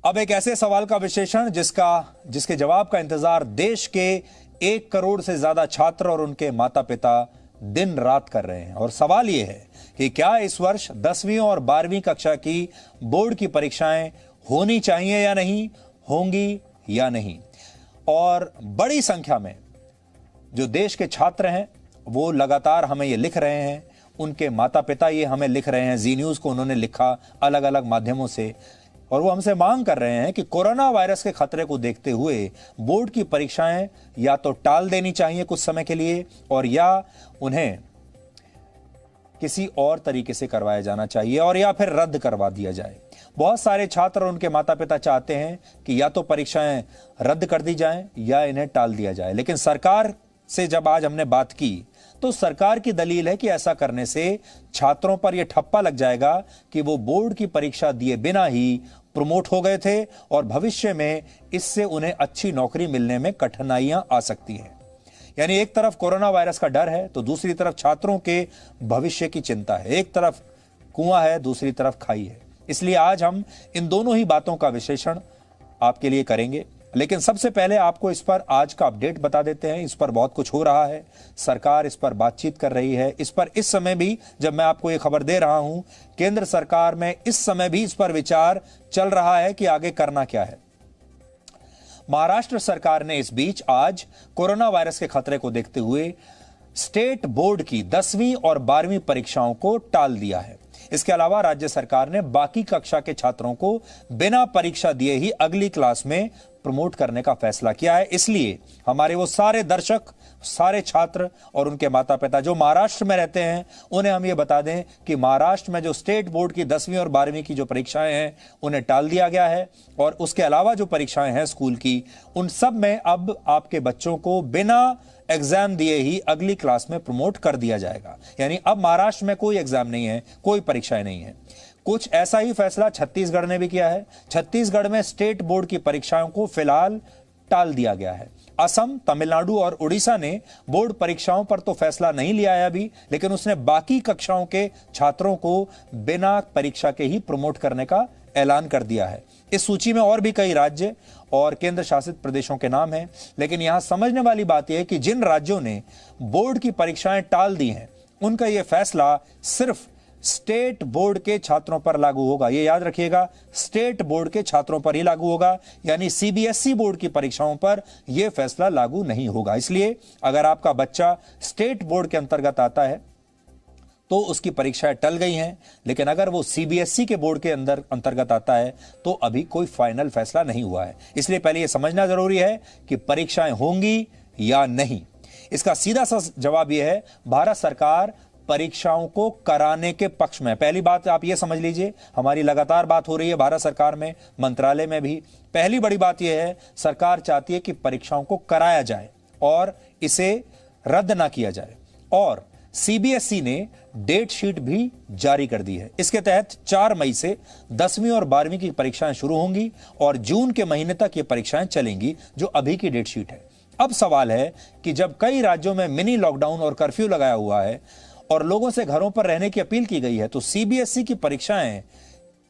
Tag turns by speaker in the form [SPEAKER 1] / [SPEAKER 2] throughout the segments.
[SPEAKER 1] अब एक ऐसे सवाल का विश्लेषण जिसके जवाब का इंतजार देश के 1 करोड़ से ज्यादा छात्र और उनके माता पिता दिन रात कर रहे हैं। और सवाल यह है कि क्या इस वर्ष 10वीं और 12वीं कक्षा की बोर्ड की परीक्षाएं होनी चाहिए या नहीं, होंगी या नहीं। और बड़ी संख्या में जो देश के छात्र हैं वो लगातार हमें ये लिख रहे हैं, उनके माता पिता ये हमें लिख रहे हैं, जी न्यूज को उन्होंने लिखा अलग अलग माध्यमों से, और वो हमसे मांग कर रहे हैं कि कोरोना वायरस के खतरे को देखते हुए बोर्ड की परीक्षाएं या तो टाल देनी चाहिए कुछ समय के लिए, और या उन्हें किसी और तरीके से करवाया जाना चाहिए, और या फिर रद्द करवा दिया जाए। बहुत सारे छात्र और उनके माता पिता चाहते हैं कि या तो परीक्षाएं रद्द कर दी जाएं या इन्हें टाल दिया जाए। लेकिन सरकार से जब आज हमने बात की तो सरकार की दलील है कि ऐसा करने से छात्रों पर यह ठप्पा लग जाएगा कि वो बोर्ड की परीक्षा दिए बिना ही प्रमोट हो गए थे और भविष्य में इससे उन्हें अच्छी नौकरी मिलने में कठिनाइयां आ सकती हैं। यानी एक तरफ कोरोना वायरस का डर है तो दूसरी तरफ छात्रों के भविष्य की चिंता है। एक तरफ कुआं है, दूसरी तरफ खाई है। इसलिए आज हम इन दोनों ही बातों का विश्लेषण आपके लिए करेंगे। लेकिन सबसे पहले आपको इस पर आज का अपडेट बता देते हैं। इस पर बहुत कुछ हो रहा है, सरकार इस पर बातचीत कर रही है। इस पर इस समय भी जब मैं आपको ये खबर दे रहा हूं, केंद्र सरकार में इस समय भी इस पर विचार चल रहा है कि आगे करना क्या है। महाराष्ट्र सरकार ने इस बीच आज कोरोना वायरस के खतरे को देखते हुए स्टेट बोर्ड की 10वीं और 12वीं परीक्षाओं को टाल दिया है। इसके अलावा राज्य सरकार ने बाकी कक्षा के छात्रों को बिना परीक्षा दिए ही अगली क्लास में प्रमोट करने का फैसला किया है। इसलिए हमारे वो सारे दर्शक, सारे छात्र और उनके माता पिता जो महाराष्ट्र में रहते हैं, उन्हें हम ये बता दें कि महाराष्ट्र में जो स्टेट बोर्ड की 10वीं और 12वीं की जो परीक्षाएं हैं उन्हें टाल दिया गया है, और उसके अलावा जो परीक्षाएं हैं स्कूल की, उन सब में अब आपके बच्चों को बिना एग्जाम दिए ही अगली क्लास में प्रमोट कर दिया जाएगा। यानी अब महाराष्ट्र में कोई एग्जाम नहीं है, कोई परीक्षाएं नहीं है। कुछ ऐसा ही फैसला छत्तीसगढ़ ने भी किया है। छत्तीसगढ़ में स्टेट बोर्ड की परीक्षाओं को फिलहाल टाल दिया गया है। असम, तमिलनाडु और उड़ीसा ने बोर्ड परीक्षाओं पर तो फैसला नहीं लिया है अभी, लेकिन उसने बाकी कक्षाओं के छात्रों को बिना परीक्षा के ही प्रमोट करने का ऐलान कर दिया है। इस सूची में और भी कई राज्य और केंद्र शासित प्रदेशों के नाम हैं, लेकिन यहां समझने वाली बात यह है कि जिन राज्यों ने बोर्ड की परीक्षाएं टाल दी हैं उनका यह फैसला सिर्फ स्टेट बोर्ड के छात्रों पर लागू होगा। यह याद रखिएगा, स्टेट बोर्ड के छात्रों पर ही लागू होगा, यानी सीबीएसई बोर्ड की परीक्षाओं पर यह फैसला लागू नहीं होगा। इसलिए अगर आपका बच्चा स्टेट बोर्ड के अंतर्गत आता है तो उसकी परीक्षाएं टल गई हैं, लेकिन अगर वो सीबीएसई के बोर्ड के अंतर्गत आता है तो अभी कोई फाइनल फैसला नहीं हुआ है। इसलिए पहले यह समझना जरूरी है कि परीक्षाएं होंगी या नहीं। इसका सीधा सा जवाब यह है, भारत सरकार परीक्षाओं को कराने के पक्ष में। पहली बात आप यह समझ लीजिए, हमारी लगातार बात हो रही है भारत सरकार में, मंत्रालय में भी। पहली बड़ी बात यह है, सरकार चाहती है कि परीक्षाओं को कराया जाए और इसे रद्द ना किया जाए। और सीबीएसई ने डेट शीट भी जारी कर दी है। इसके तहत 4 मई से 10वीं और 12वीं की परीक्षाएं शुरू होंगी और जून के महीने तक ये परीक्षाएं चलेंगी, जो अभी की डेट शीट है। अब सवाल है कि जब कई राज्यों में मिनी लॉकडाउन और कर्फ्यू लगाया हुआ है और लोगों से घरों पर रहने की अपील की गई है, तो सीबीएसई की परीक्षाएं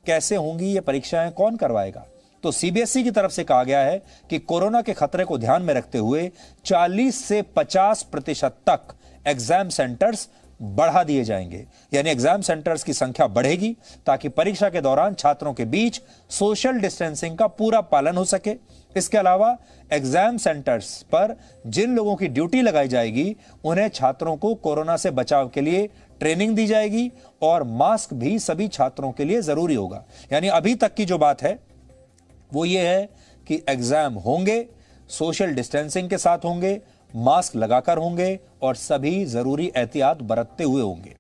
[SPEAKER 1] कैसे होंगी, ये परीक्षाएं कौन करवाएगा? तो सीबीएसई की तरफ से कहा गया है कि कोरोना के खतरे को ध्यान में रखते हुए 40 से 50% तक एग्जाम सेंटर्स बढ़ा दिए जाएंगे। यानी एग्जाम सेंटर्स की संख्या बढ़ेगी ताकि परीक्षा के दौरान छात्रों के बीच सोशल डिस्टेंसिंग का पूरा पालन हो सके। इसके अलावा एग्जाम सेंटर्स पर जिन लोगों की ड्यूटी लगाई जाएगी उन्हें छात्रों को कोरोना से बचाव के लिए ट्रेनिंग दी जाएगी, और मास्क भी सभी छात्रों के लिए जरूरी होगा। यानी अभी तक की जो बात है वो ये है कि एग्जाम होंगे, सोशल डिस्टेंसिंग के साथ होंगे, मास्क लगाकर होंगे और सभी जरूरी एहतियात बरतते हुए होंगे।